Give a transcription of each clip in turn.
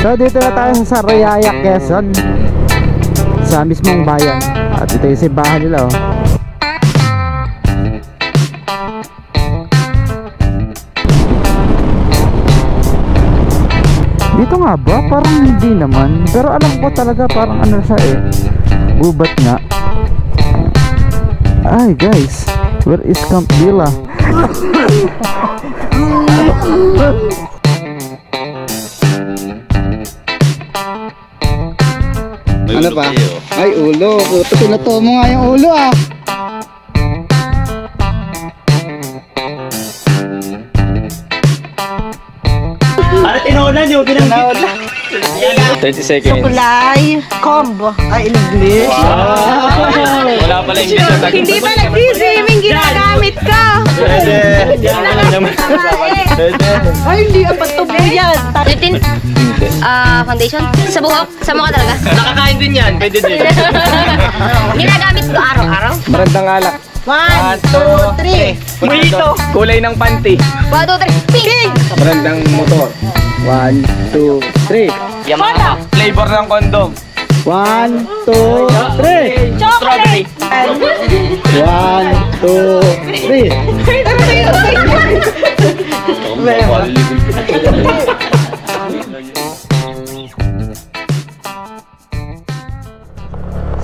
So dito na tayo sa Sariaya, Quezon, sa mismong bayan. At ito yung simbahan nila, oh. Dito nga ba? Parang hindi naman. Pero alam ko talaga parang ano siya eh, gubat nga. Ay guys, where is Camp Villa? Ano pa? Ay, ulo. Tinato mo nga yung ulo, ah. Ano tinuunan yung pinanggit? 30 seconds. Sukulay, combo. Ay, English. Wow! Wala pala English na tag. Hindi pa nag-dreaming ginagamit ka. Pwede. Pwede. Ay, hindi ang patubo yan. Litin, foundation? Sa buhok? Sa mukha talaga? Nakakain din yan. Pwede din. Ginagamit ko araw-araw? Marandang alak. 1, 2, 3. Mojito. Kulay ng panty. 1, 2, 3, pink! Marandang motor. 1, 2, 3. Yamaha. Flavor ng kondom. 1, 2, 3. Strawberry. 1, 2, 3.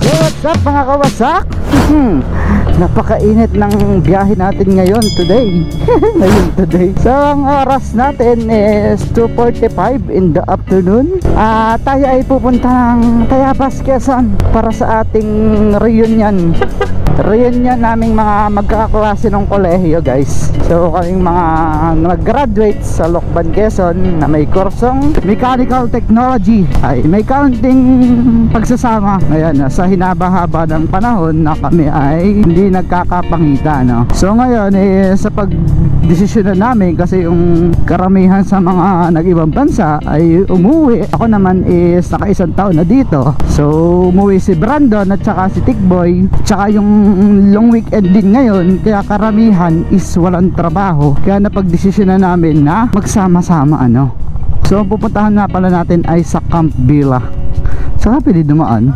So what's up mga kawasak? Napakainit ng biyahe natin ngayon today. So ang oras natin is 2:45 in the afternoon. Tayo ay pupunta ng Tayabas, Quezon para sa ating reunion naming mga magkakaklase ng kolehiyo, guys. So kaming mga nag-graduate sa Lokban, Quezon na may kursong Mechanical Technology ay may kaunting pagsasama. Ayan, sa hinaba-haba ng panahon na kami ay hindi nagkakapangita, no? So ngayon sa pagdesisyon na namin, kasi yung karamihan sa mga nag-ibang bansa ay umuwi. Ako naman is naka-1 taon na dito. So umuwi si Brandon at saka si Tikboy, tsaka yung long weekend din ngayon, kaya karamihan is walang trabaho. Kaya napagdesisyon na namin na magsama-sama, ano. So ang pupuntahan na pala natin ay sa Camp Villa. Saka pwede dumaan.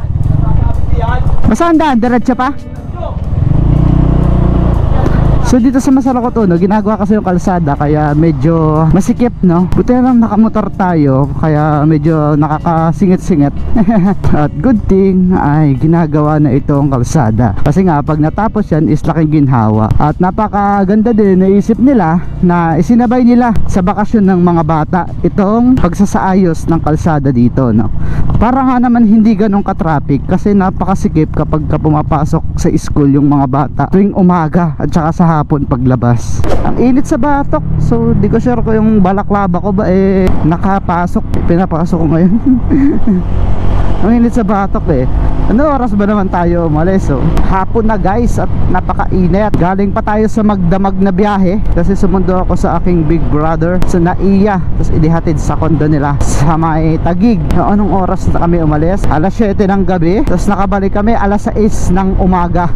Basta andaan, diretso pa. So dito sa Masalakotono, ginagawa kasi yung kalsada, kaya medyo masikip, no? Buti na lang nakamotor tayo, kaya medyo nakakasingit-singit. At good thing ay ginagawa na itong kalsada, kasi nga pag natapos yan is laking ginhawa. At napakaganda din, naisip nila na isinabay nila sa bakasyon ng mga bata itong pagsasaayos ng kalsada dito, no? Para nga naman hindi ganun ka-traffic, kasi napakasikip kapag pumapasok sa school yung mga bata tuwing umaga at saka sa hapon paglabas. Ang init sa batok, so di ko sure ko yung balaklava ko ba nakapasok, pinapasok ko ngayon. Ang init sa batok Ano oras ba naman tayo umalis? So hapon na, guys, at napakainit. Galing pa tayo sa magdamag na biyahe kasi sumundo ako sa aking big brother sa Naiya, tapos inihatid sa kondo nila sa may Taguig. Anong oras na kami umalis? Alas 7 ng gabi, tapos nakabalik kami alas 6 ng umaga.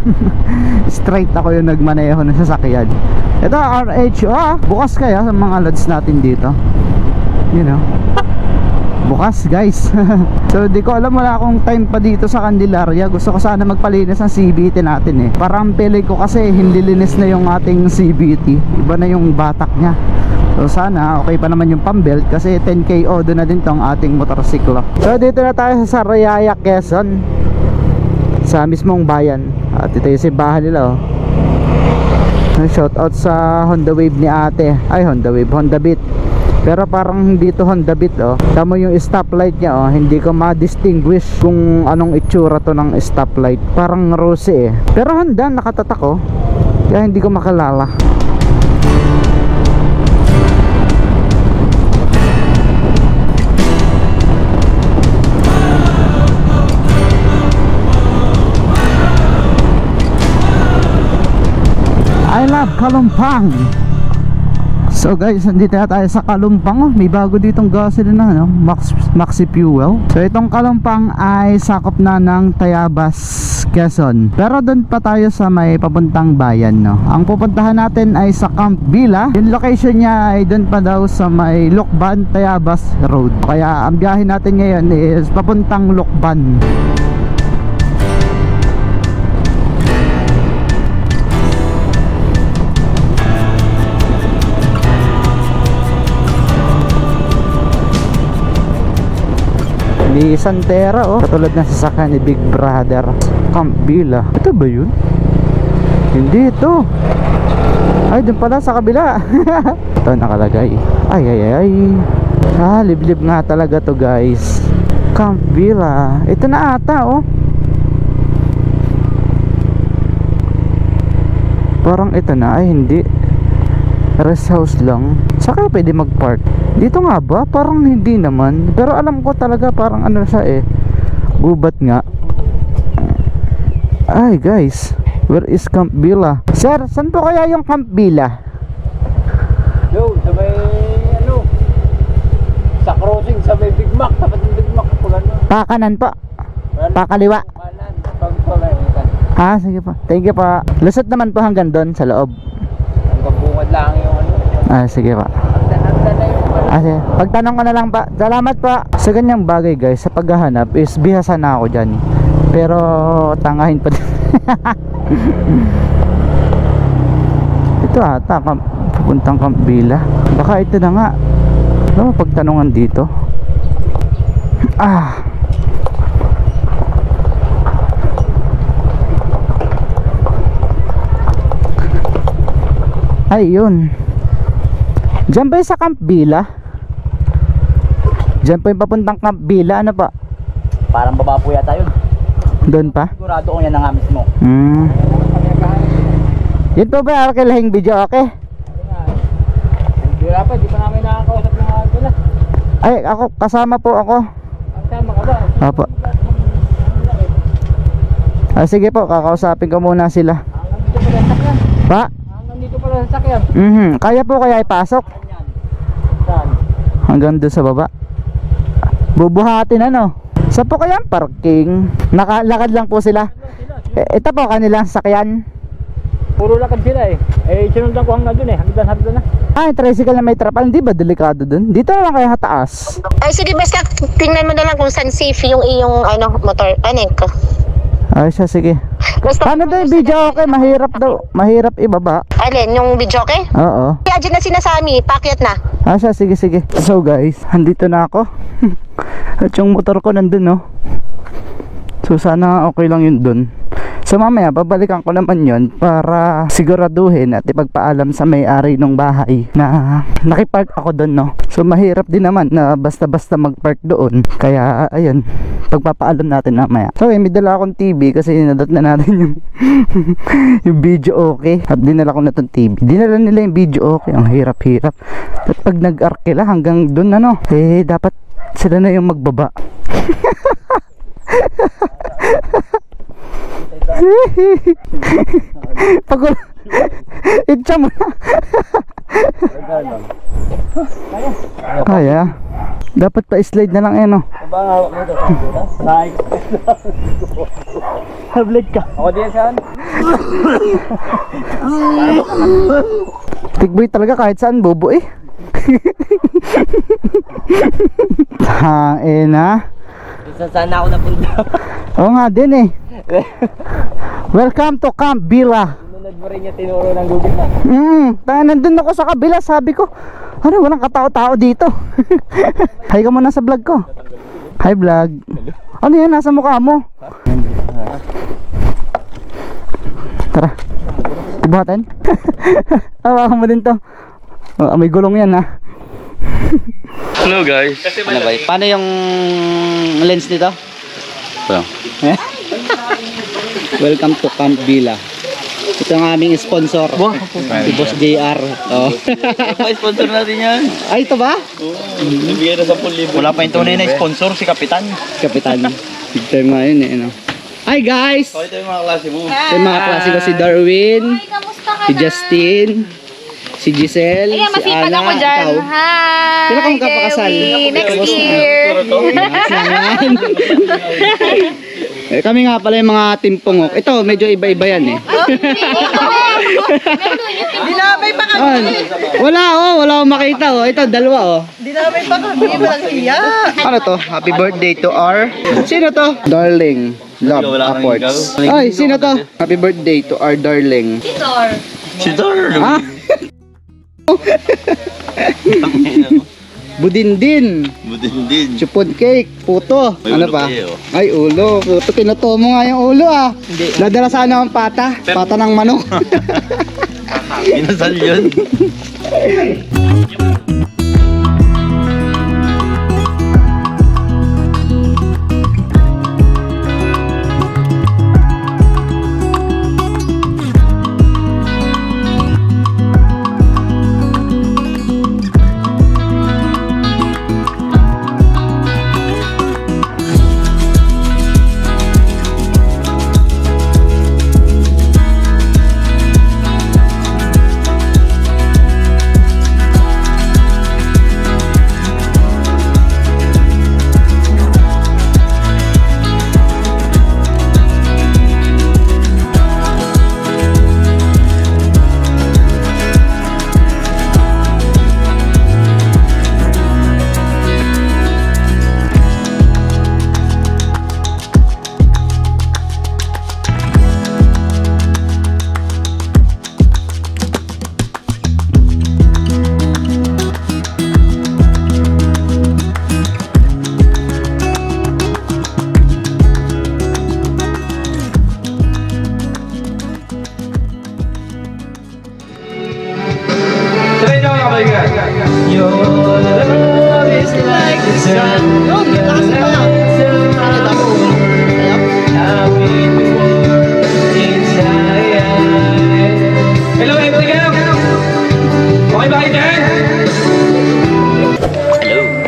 Straight ako yung nagmaneho ng sasakyan. Ito RH, bukas kaya sa mga lads natin dito, you know, bukas, guys. So di ko alam, wala akong time pa dito sa Candelaria. Gusto ko sana magpalinis ng CVT natin Parang pili ko kasi hindi linis na yung ating CVT, iba na yung batak nya. So sana okay pa naman yung pambelt, kasi 10K odo na din tong ating motorsiklo. So dito na tayo sa Sariaya, Quezon, sa mismong bayan. At ito yung simbahan nila, Shout out sa Honda Wave ni ate. Ay, Honda Wave, Honda Beat. Pero parang hindi to Honda Beat, Tamo yung stoplight niya, hindi ko ma-distinguish kung anong itsura to ng stoplight. Parang rose Pero Honda, nakatatak, kaya hindi ko makalala. I love Kalumpang. So guys, nandito na tayo sa Kalumpang. May bago ditong gasolina, no? Maxi Fuel. So itong Kalumpang ay sakop na ng Tayabas, Quezon. Pero doon pa tayo sa may papuntang bayan, no? Ang pupuntahan natin ay sa Camp Villa. Yung location niya ay doon pa daw sa may Lucban, Tayabas Road. Kaya ang biyahe natin ngayon is papuntang Lucban. Di Santera, oh, katulad ng sasakyan ni Big Brother. Camp Villa. Ito ba yun? Hindi ito. Ay, dun pala sa kabila. Ito nakalagay. Ay. Liblib nga talaga to guys. Camp Villa. Ito na ata, oh. Parang ito na. Ay, hindi. Rest house lang. Saka pwede mag-park. Dito nga ba? Parang hindi naman. Pero alam ko talaga parang ano siya eh. Gubat nga. Ay guys, where is Camp Villa? Sir, saan po kaya yung Camp Villa? Yo, sa may ano, sa crossing sa may Big Mac, tapat ng Big Mac pula no. Pakanan po. Pakaliwa. Kanan, pagpalaitan. Ah, sige po. Thank you po. Lusot naman po hanggang doon sa loob. Hanggang bungad lang yung ano. Ah, sige po. Hagdan na yung ano. Ah, sige. Pagtanong ko na lang pa. Salamat pa. Sa ganyang bagay guys, sa paghahanap is bihasa na ako dyan. Pero tangahin pa din. Ito ata pupuntang Camp Villa. Baka ito na nga. Ano pagtanungan dito? Ah. Ay yun. Diyan ba yung sa Camp Villa? Diyan po yung papuntang Camp Villa. Ano pa? Parang baba po yata yun. Doon pa? Sigurado kung yan na nga mismo. Yun po ba arkilahing video, okay? Hindi pa, di pa namin nakakausap ng mga pala. Ay, ako, kasama po ako. Ang tama ka ba? Opo. Ah, sige po, kakausapin ko muna sila. Hanggang dito pala sa sakyan. Pa? Hanggang dito pala sa sakyan. Kaya po kaya ipasok? Saan? Hanggang doon sa baba. Bubuhatin ano? Sa po kaya ang parking? Nakalakad lang po sila. Ito po kanilang sakyan. Puro lakad sila eh. Eh, sinundan ko hanggang dun eh. Hagdan na. Ah, tricycle na may trapal. Hindi ba delikado dun? Dito na lang kaya taas. Ay, sige, basta tingnan mo na lang kung saan safe yung iyong motor. Ko. Ay siya, sige. Basta, Paano daw yung video okay? Mahirap daw. Mahirap ibaba. alin, yung video, okay? Oo. Kaya dyan na sinasami, pakyat na. Ah siya, sige. So guys, andito na ako. At yung motor ko nandun, no? So sana okay lang yun dun. So mamaya babalikan ko naman yon para siguraduhin at ipagpaalam sa may-ari ng bahay na nakipark ako doon, no. So mahirap din naman na basta-basta magpark doon. Kaya ayun, pagpapaalam natin mamaya. So may dala akong TV kasi dinadot na natin yung yung video okay. At dinala ko na tong TV. Dinala nila yung video okay. Ang hirap-hirap. At pag nag-arkila hanggang doon ano, eh dapat sila na yung magbaba. Pag itcha mo na. Kaya dapat pa slide na lang eh, no? Hablag ka. Ako din saan? Tigboy talaga kahit saan, bobo eh. Ina. Saan na ako napunta? Oo nga din eh. Welcome to Camp Villa. Nunod mo rin niya tinuro ng Google Maps. Nandun ako sa kabila, sabi ko, ano, walang katao-tao dito. Hi ka muna sa vlog ko. Hi vlog. Ano yan, nasa mukha mo? Tara, ibuhatin. Hawakan mo din to. May gulong yan ha. Hello guys. Ano ba? Paano yung lens nito? Ito. Welcome to Camp Villa. Ito ang aming sponsor. Si Boss JR. Oh. Pa-sponsor natin yan. Ay, ito ba? Nabigay na 10,000. Wala pa yung tunay na sponsor, si Kapitan. Kapitan. Big time nga yun eh. No? Hi guys! Ito yung mga klase mo. Ito yung mga klase ko, si Darwin, si Justin, Si Giselle, Ayan, si masipag Ana, ako dyan. ikaw. Hi, Kailan ka magpapakasal? Joey. Next year. Naman. Eh, kami nga pala yung mga timpungok. Ito, medyo iba-iba yan eh. Dinamay pa kami. An? Wala akong makita oh. Ito, dalawa oh. Dinamay pa kami. Walang iya. Ano to? Happy birthday to our... Sino to? Darling. Love Upwards. Ay, sino to? Happy birthday to our darling. Si Dor. Ah? Budindin. Budindin. Chupon cake. Puto. May Ano ulo pa? kayo. Ay, ulo. Puto, kinuto mo nga yung ulo ah. Nadala sana ang pata. Pata ng manok. Inasal yun.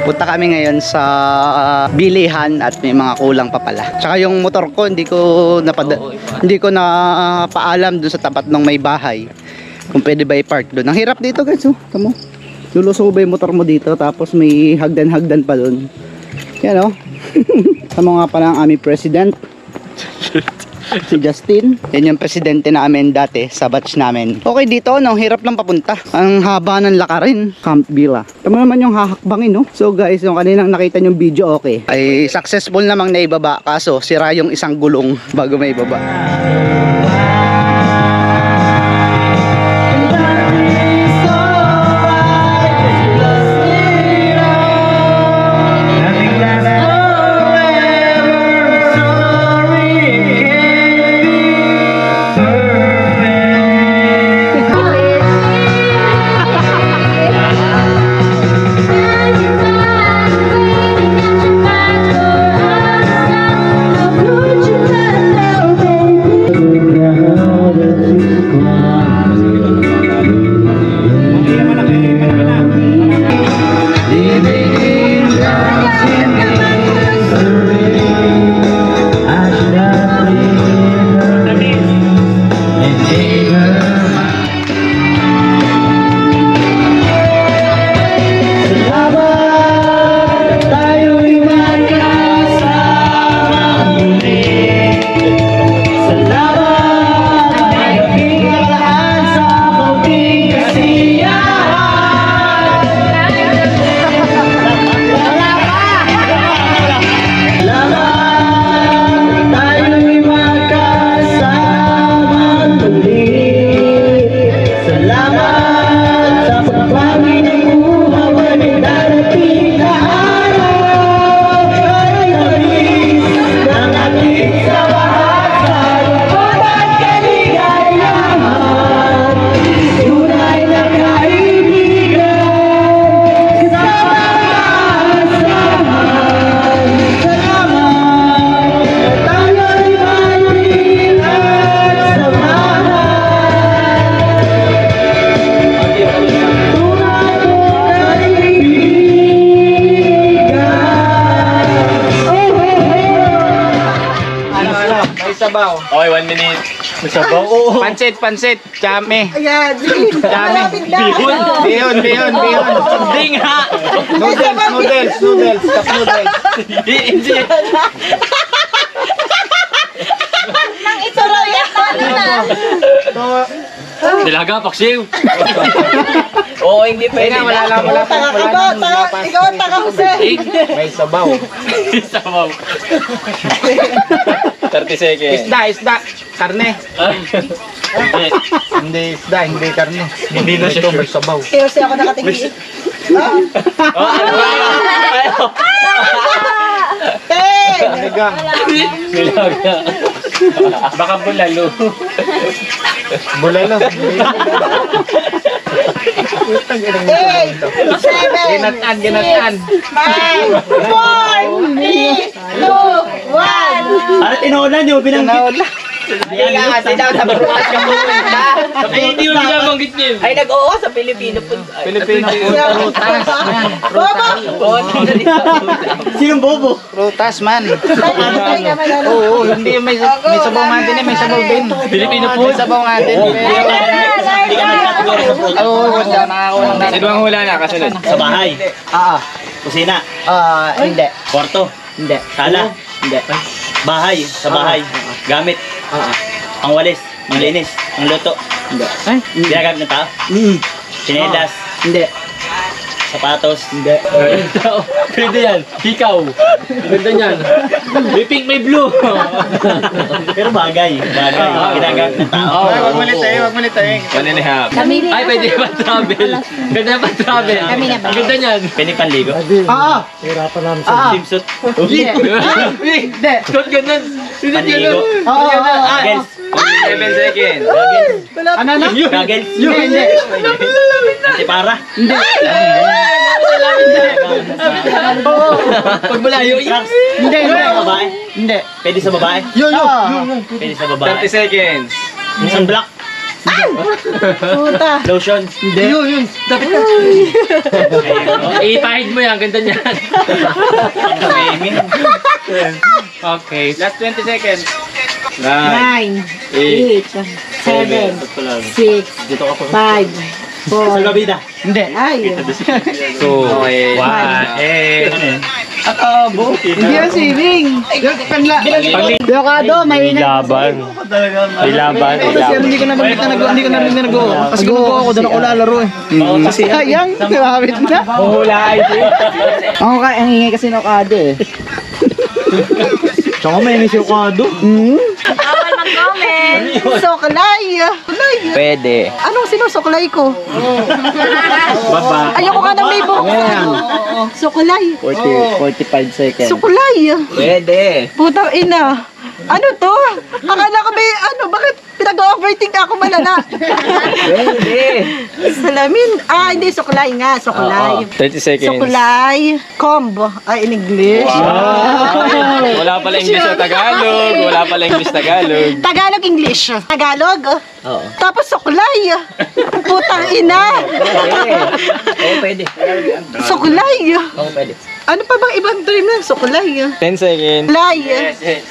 Punta kami ngayon sa bilihan at may mga kulang pa pala. Tsaka yung motor ko hindi ko napaalam doon sa tapat ng may bahay. Kung pwede ba i-park doon. Ang hirap dito guys, oh. Tamo. Lulusog ba yung motor mo dito tapos may hagdan-hagdan pa doon. Yan oh. Tamo nga pala ang aming president. Si Justin. Yan yung presidente namin dati sa batch namin. Okay dito, no? Hirap lang papunta. Ang haba ng lakarin. Camp Villa. Tama naman yung hahakbangin, no? So guys, yung kaninang nakita yung video, okay. Ay successful namang naibaba. Kaso, sira yung isang gulong bago may ibaba. sabaw. Okay, 1 minute. May sabaw? Oo. Pansit, pansit. Chame. Ayan. Chame. Bihon. Hindi nga. Noodles. Cup noodles. Hindi. Nang ito lang yan. Ano na? Nilaga, paksiw. Oo, hindi pwede. Wala lang. Ikaw ang taga Jose. May sabaw. Sabaw. 30 seconds. Isda. Karne. Hindi isda, hindi karne. Hindi na siya. May sabaw. Kaya kasi ako nakatingin. Oh, ano ba? Ayaw. Ten! Nilagang. Nilaga. Baka bulalo. Bulalo. Eight! Seven! Ginatan. 5! 4! 3! 2! 1! Ano tinuunan nyo? Binanggit. Hindi nga kasi daw sa Brutas yung pupunta. Ay, hindi mo binabanggit niyo. Ay, nag-oo sa Pilipino po. Pilipino prutas. Bobo! Sinong bobo? Prutas man. Ay, naman ano. Oo, hindi may sabaw nga din, may sabaw din. Filipino food. May sabaw nga din. Hindi ka nagkategori sa food. Oo, wala nakakuha ng Sino ang hula na? Kasunod. Sa bahay. Kusina. Hindi. Kwarto. Hindi. Sala. Hindi. Bahay. Sa bahay. Gamit. Pangwalis. Manglinis. Pangluto. Hindi. Ginagamit ng tao. Chinelas. Hindi. Sapatos. Hindi. Pwede yan. Hikaw. Ganda niyan. May pink, may blue. Pero bagay. Bagay. Ginagamit ng tao. Wag mo litain. 1.5. Ay, pwede pa travel. Ganda pa travel. Ganda niyan. Pwede panligo. Swimsuit. Hindi. Scott, ganun. Panligo. Goggles. 7 seconds. Ano na? Goggles. Hindi. Antipara. Hindi. Pag malayo, Hindi. babae. Hindi. Pwede sa babae. Pwede sa babae. 30 seconds. Sunblock. Puta. Lotion. Hindi. Yun. Dapat na. Ipahid mo yan. Ganda niyan. Okay. Last 20 seconds. 9, 8, 7, 6, 5, 4. Salvavida. Hindi. Ay, 2, 1, Hindi yan swimming. Dekado, may Laban. Laban. Kasi hindi ko narinig na nag-go. Kasi kung nag-go ako, doon ako lalaro eh. Kasi sayang, tumawit na. Hulay. Ako kaya, ang ingay kasi ng Okado eh. Tsaka may nisyokado. Bawal mag-comment. suklay. Suklay. Pwede. Anong sinusuklay ko? Baba. Ayoko nga ng may buhok. Suklay. 45 seconds. Suklay. Pwede. Putang ina. Ano to? Akala ko may bakit pinag-overthink ako malala? Pwede. Salamin. Hindi, suklay nga. Suklay. 30 seconds. Suklay. Combo. Ay, in English. Wala pala English o Tagalog. Wala pala English Tagalog. Tagalog, English. Tagalog. Oo. Tapos suklay. Putang ina. Oo, pwede. Suklay. Oo, pwede. Ano pa bang ibang term na? Suklay. 10 seconds. Suklay.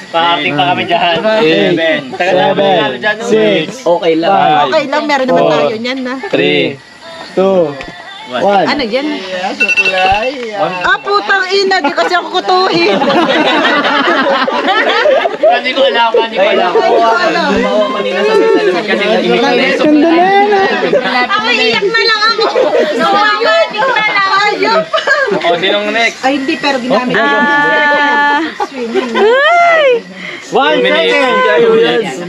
Pakating pa kami dyan. 7, 6, Okay lang. Okay lang, meron naman tayo niyan na. 3, 2, 1. Ano yan? Putang ina, di kasi ako kutuhin. Hindi ko alam. Ako iyak na lang ako. Sumapanik na lang. Ayop. O, sinong next? Ay, hindi, pero ginamit ko. Ay! 1 minute.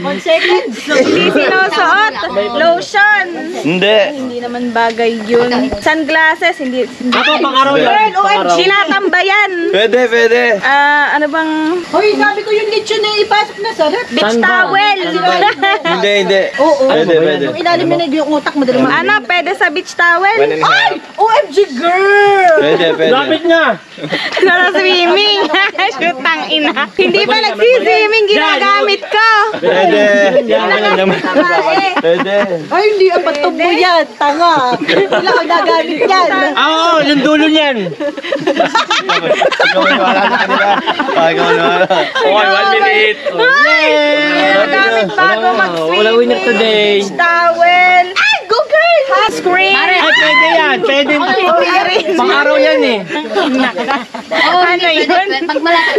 1 second. Hindi sinusuot. Lotion. Hindi. Hindi naman bagay yun. Sunglasses. Hindi. Ako, pang-araw yan. Girl, OMG. Tinatambayan. Pwede. Ano bang Hoy, sabi ko yung lechon na ipasok na sa rep. beach towel? Hindi. Oo. Pwede. Yung ilalim na yung utak mo. Ano, pwede sa beach towel? 1.5. Ay! OMG, girl! Pwede. Lapit niya. Sa swimming. Shootang ina. Hindi pa nagsiswimming, ginagamit ko. Pwede. Babae. Pwede. Ay, hindi ang patubo yan. Tanga. Wala kang gagamit yan. Oo, Bawal yung dulo niyan. Ikaw ay wala sa kanila. Ikaw na wala. Okay, 1 minute. Gamit bago mag-swim. Wala winner today. Towel. Ay, go girl! Screen. Ay, pwede yan. Pwede. Pang-araw yan eh. Ano yun?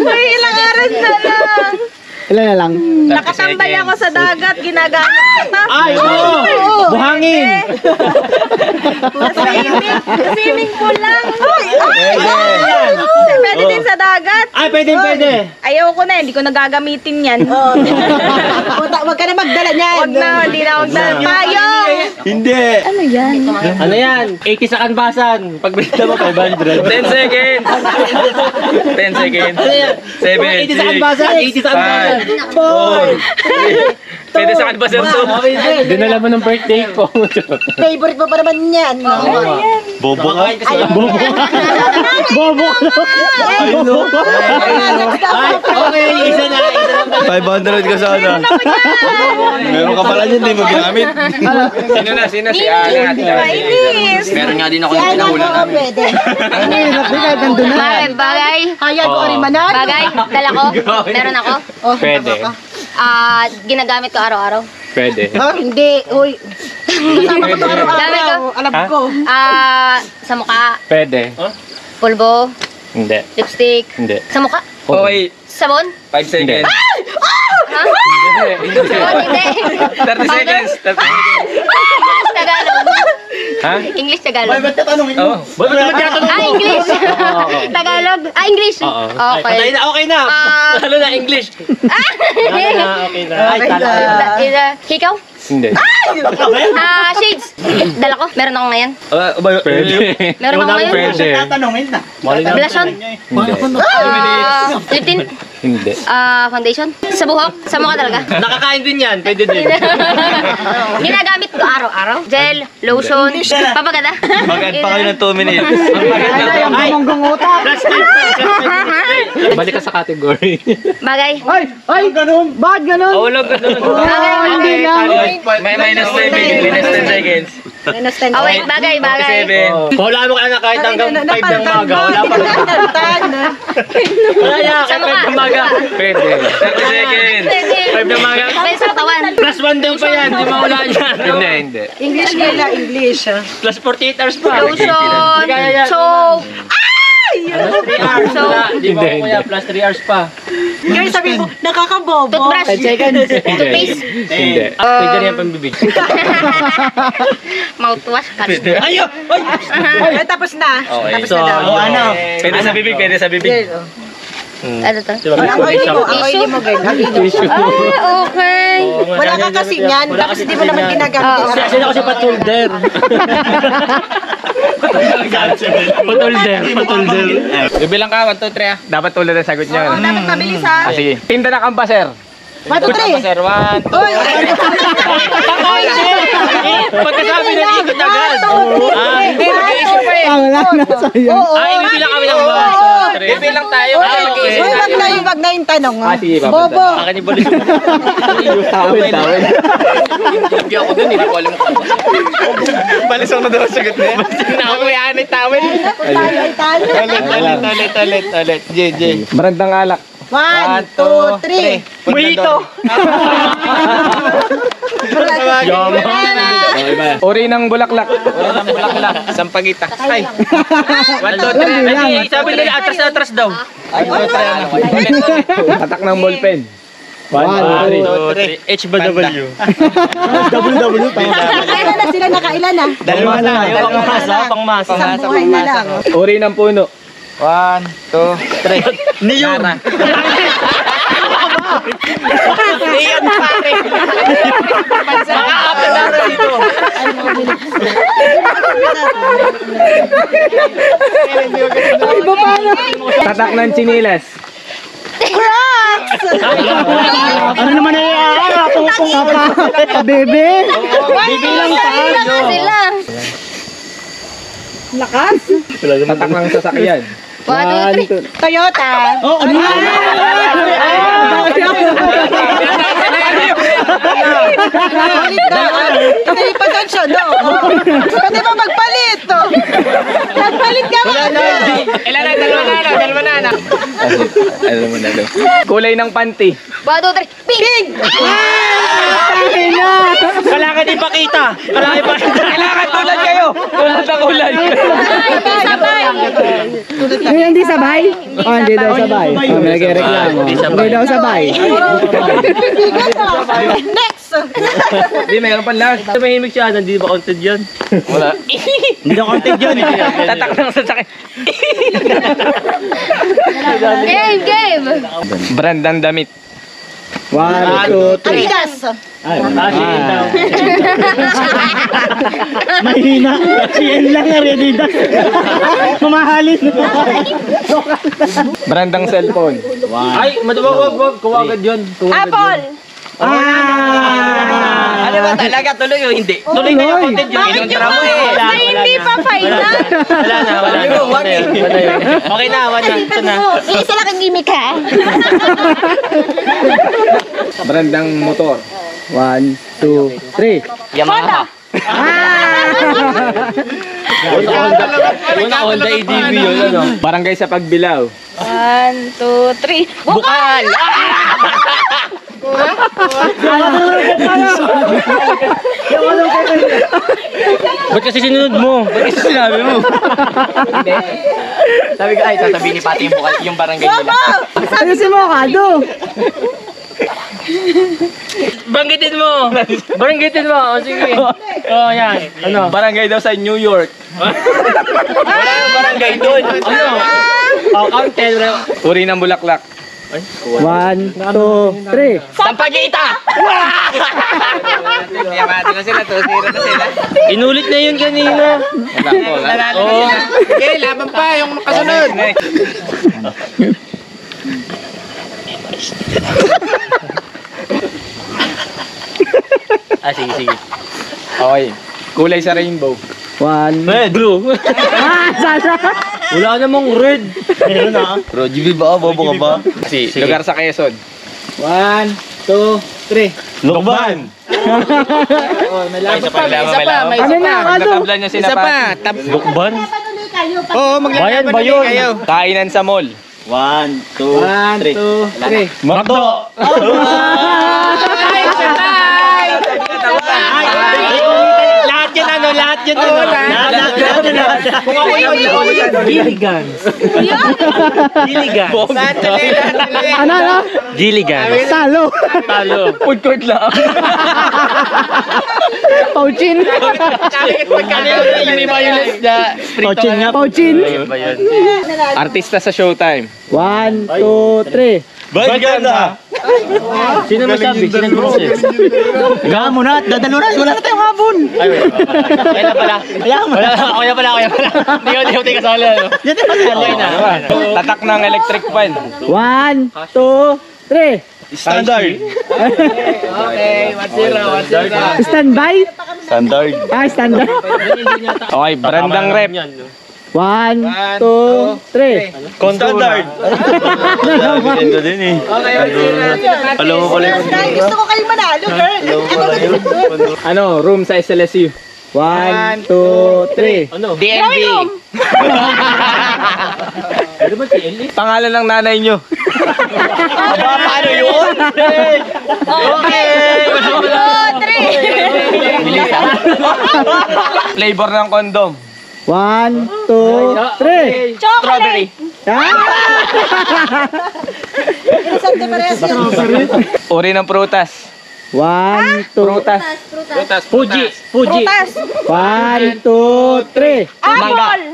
Ay, ilang oras na lang. Ilan na lang? Nakatambay ako sa dagat, ginagamit ko to. Ay, oo. Buhangin. Swimming pool lang. Pwede din sa dagat. Ay, pwede. Ayoko na, hindi ko nagagamitin yan. Huwag ka na magdala niyan. Wag na, hindi na magdala. Payong! Hindi. Ano yan? 80 sa kanbasan. Pag binita mo, 500. 10 seconds. 10 seconds. Ano yan? 7, 80 sa kanbasan. 80 sa kanbasan. 4, 3. Pwede sa kanbasan to. Dinala mo ng birthday ko. Favorite mo pa naman yan. Bobo ka. Bobo. Ay, okay. Isa na. 500 ka sana. Meron ka pala niyan, hindi mo ginamit. Sino? Si Ana at Mainis! meron nga din ako yung pinahula namin. Pwede. Bagay. Hayag ko rin manan. Bagay. Dala ko. Meron ako. Pwede. Ginagamit ko araw-araw. Pwede. Hindi. Uy. Kasama ko ito Gamit ko. araw-araw. Alam ko. Sa mukha. Pwede. Pulbo. Hindi. Lipstick. Hindi. Sa mukha. Okay. Sabon. 5 seconds. Ha? Sabon, hindi. 30 seconds. 30 seconds. Tagalog. Ha? English, Tagalog. Oo. English. Tagalog. English. Okay. Okay na. Ano na, English. Okay na. Ay, tala. Hikaw? Hindi. Shades. Dala ko. Meron ako ngayon. Pwede. Meron ako ngayon. Pwede. Blushon. Lip tint. Hindi. Foundation. Sa buhok. Sa mukha talaga. Nakakain din yan. Pwede din. Ginagamit ko araw-araw. Gel, lotion, papaganda. Magad pa kayo ng 2 minutes. Ay, balik ka sa category. Bagay. Ay, ganun. Bakit ganun? Wala ka doon. Hindi lang. May minus 7. Minus 10 seconds. Wait, bagay. 47. Wala mo ka na kahit hanggang 5 ng maga. Wala pa rin. Wala yan. Sa mukha. 5 ng maga. Pwede. 30 seconds. 5 na mga. Pwede sa katawan. Plus 1 din pa yan. Di mawala yan. Hindi. English nila, English. Plus 48 hours pa. Lotion, Kaya yan. soap. 3 hours. Wala. Di mo Hindi, kuya. Plus 3 hours pa. Yung sabi mo, nakakabobo. Toothbrush. Toothpaste. Hindi. Pwede rin yung pambibig. Mouthwash. Ayo! Ay, tapos na. Okay. Tapos na daw. ano? Pwede sa bibig. Pwede sa bibig. Ano to? Ang oily mo, girl. Ang oily mo. Okay. Wala ka kasi yan. Tapos hindi mo naman ginagamit. Sino kasi patulder? Patulder. Bibilang ka. 1, 2, 3 ah. Dapat tulad ang sagot niya. Dapat mabilis ha. Sige. Tinda na kampaser. 1, 2, 3. Kampaser. 1, 2. Pagkasabi na ikot agad. Hindi. Nag-iisip pa eh. Wala na sa'yo. Hindi lang kami ng Bibilang tayo. Uy, wag na yung tanong. Sige, Bobo. Akin ni Bolis. Tawin. Hindi ako dun. Hindi ko alam kung balisok na daw ang sagot niya. Nakakuya ni tawin. Ulit. JJ. Barandang alak. 1, 2, 3. Mojito. Uri ng bulaklak. Sampagita. Ay. 1, 2, 3. Sabi nila atras daw. Ulit. Tatak ng ballpen. 1, 2, 3. H ba W? W Kailan na sila nakailan na? Dalawa na. Pangmasa. Isang buhay na lang. Uri ng puno. 1, 2, 3. Niyog. Iyan pare. Makakapit na dito. Tatak ng chinilas. Ano naman na yan? Pungpung ka pa. Bebe. Bibilang pa. Sila. Lakas. Tatak ng sasakyan. 1, 2, 3. Toyota. Oh, ano yan? Palit na. Hindi pa doon siya, no? Pwede ba magpalit, no? Nagpalit ka ba? Ilan na? Dalawa na. Alam mo na daw. Kulay ng panty. 1, 2, 3, pink! Kailangan ipakita. Kailangan tulad kayo. Tulad na kulay. Hindi sabay? Oh, hindi daw sabay. Oh, nagreklamo. Hindi daw sabay. Next! Hindi, mayroon pa last. Mahimik siya. Hindi ba content yun? Wala. Hindi na content yun. Tatak lang sa sakit. Game! Brand ng damit. 1, 2, 3. Adidas! Sige daw. Mahina. CN lang nga rin. Mamahalin. Brand ng cellphone. Ay, wag. Kuwagad yun. Apple. Ano ba talaga? Tuloy o hindi? Tuloy na yung content yun. Bakit yung na hindi pa final? Wala na. Okay na, wala. Ito na. Isa lang ang gimmick ha. Brand ng motor. 1, 2, 3. Yamaha. Una Honda ADV yun. Ano? Barangay sa Pagbilao. 1, 2, 3. Bukal! Ba't kasi sinunod mo? Ba't kasi sinabi mo? Sabi ko, ay, sasabihin ni Pati yung bukal, yung barangay nila. Ano si Mokado? Banggitin mo! Banggitin mo! O sige. Oh, yan. Ano? Barangay daw sa New York. Wala yung barangay doon. Ano? Oh, counted. Uri ng bulaklak. 1, 2, 3. Sampagita! Yamati na sila, tusira na sila. Inulit na yun kanina. Nanalo na sila. Okay, laban pa yung makasunod. Sige. Okay, kulay sa rainbow. 1. Red. Blue. Sana. Wala namang red. Meron na. Rojibi ba? Bobo ka ba? Lugar sa Quezon. 1, 2, 3. Lukban. Isa pa. Ano na, Mokado? Natablan niya sila pa. Lukban? Oo, Bayan ba yun? Kainan sa mall. 1, 2, 3. Makdo. Lahat yun. Kung ako yung Gilligans. Gilligans. Ano? Gilligans. Talo. Food court lang. Pauchin. Pauchin. Artista sa Showtime. 1, 2, 3. Baganda. Sino masabi? Sino boses? Higa mo na. Dadalo na. Wala na tayong habon. Ay, wait. Kaya na pala. Kaya pala. Hindi ko kasali. Yan tayo kasali na. Tatak ng electric fan. 1, 2, 3. Standard. Standby? Standard. Standard. Okay, brand ng rep. 1, 2, 3. Standard. Ito din eh. Alam mo pala yung... Gusto ko kayong manalo, girl. Ano, room sa SLSU. 1, 2, 3. Ano? DNB. Ano ba si Ellie? Pangalan ng nanay nyo. Paano yun? Okay. 2, 3. Flavor ng kondom. 1, 2, 3. Chocolate. Uri ng prutas. 1, 2, Prutas. Fuji. 1, 2, 3. Apple.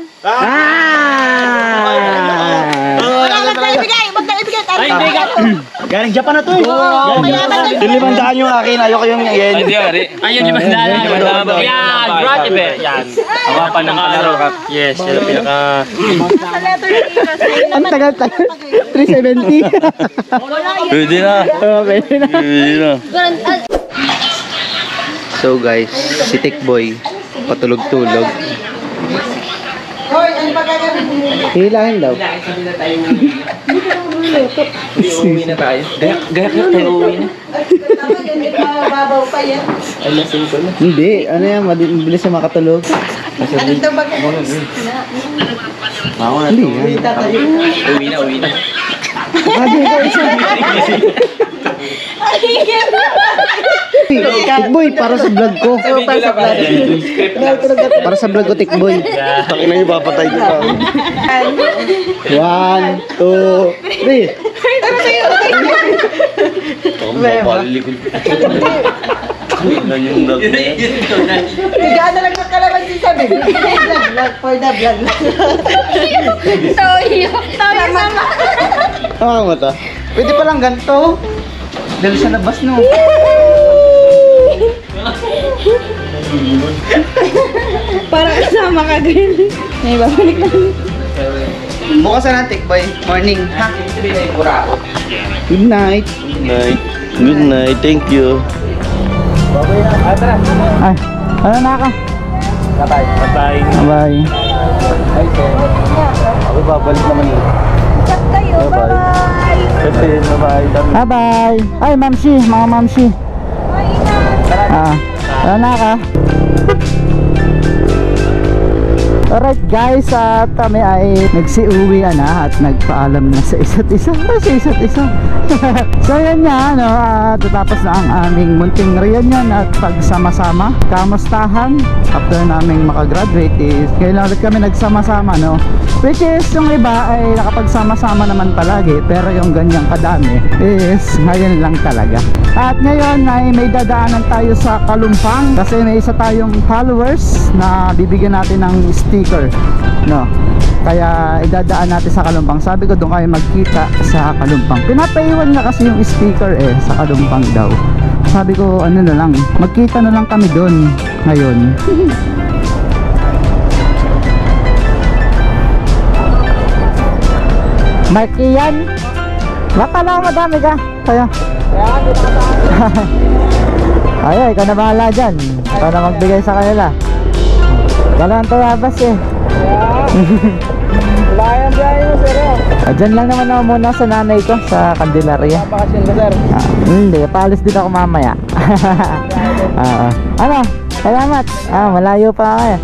Wala lang tayo ibigay. Huwag na ibigay. Ay, hindi ka. Galing Japan na to eh. Yung 500 yung akin. Ayoko yung yen. Hindi, ari. Ayun, 500. Yan, grabe. Yan. Ang pa ng araw. Yes, yun ang pinaka... Ang tagal-tagal. 370. Pwede na. Pwede na. Pwede na. So guys, si Tikboy patulog-tulog. Hoy, ano ba gagawin mo? Hilahin daw. Uuwi na tayo. Gayak na tayo uuwi na. Tama yun, may mababaw pa yan. Ay, lasing ko na. Hindi, ano yan, mabilis siya makatulog. Ano daw ba gagawin? Ako na Hindi to. yan. Uwi na. Sabi ko isa. Tikboy, para sa vlog ko. Para sa vlog ko, Tikboy. Takin na yung papatay ko pa. 1, 2, 3. Palilikod. Ganyan yung vlog na yan. Higaan na lang ng kalamansi sabi. Vlog for the vlog. Toyo sama. Tama mo to? Pwede palang ganito. Dahil sa labas, no? Para kasama ka din. May babalik na. Bukas na Tikboy. Morning. Ha? Good night. Good night. Thank you. Ay, ano na ka? Bye. Bye. Ay, ako babalik naman yun. Chat kayo. Bye-bye. Kasi, bye. Bye-bye. Ay, mamsi. Mga mamsi. Ano na ka? Alright guys, at kami ay nagsiuwian na at nagpaalam na sa isa't isa. So yan nga, no, tatapos na ang aming munting reunion at pagsama-sama, kamustahan. After naming makagraduate is kailan ulit kami nagsama-sama, no. Which is yung iba ay nakapagsama-sama naman palagi, pero yung ganyang kadami is ngayon lang talaga. At ngayon ay may dadaanan tayo sa Kalumpang kasi may isa tayong followers na bibigyan natin ng sticker, no. Kaya idadaan natin sa Kalumpang. Sabi ko doon kayo magkita sa Kalumpang. Pinapaiwan na kasi yung sticker sa Kalumpang daw. Sabi ko ano na lang, magkita na lang kami doon ngayon. Marky yan. Baka lang madami ka. Kaya ay, ikaw na bahala dyan. Ikaw na magbigay sa kanila. Ikaw lang tayabas Wala kayang biyahe mo, sir. Dyan lang naman ako muna sa nanay ko sa Candelaria. Bakasyon ka, sir. Hindi, paalis din ako mamaya. Ano? Salamat. Malayo pa ako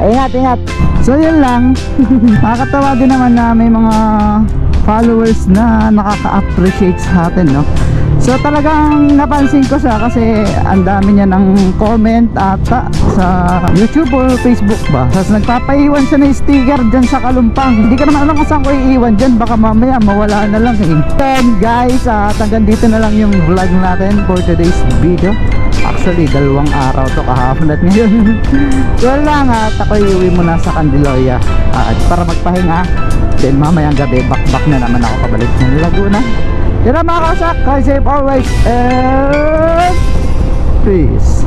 ingat. So yun lang. Nakakatawa din naman na may mga followers na nakaka-appreciate sa atin, no? So talagang napansin ko siya kasi ang dami niya ng comment ata sa YouTube o Facebook ba. Tapos nagpapaiwan siya ng sticker dyan sa Kalumpang. Hindi ko naman alam kung saan ko iiwan dyan, baka mamaya mawala na lang Then guys, hanggang dito na lang yung vlog natin for today's video. Actually, 2 araw to, kahapon at ngayon. So lang at ako iuwi muna sa Candelaria para magpahinga. Then mamayang gabi, back na naman ako pabalik ng Laguna. Yan ang mga kasak, stay safe always and peace.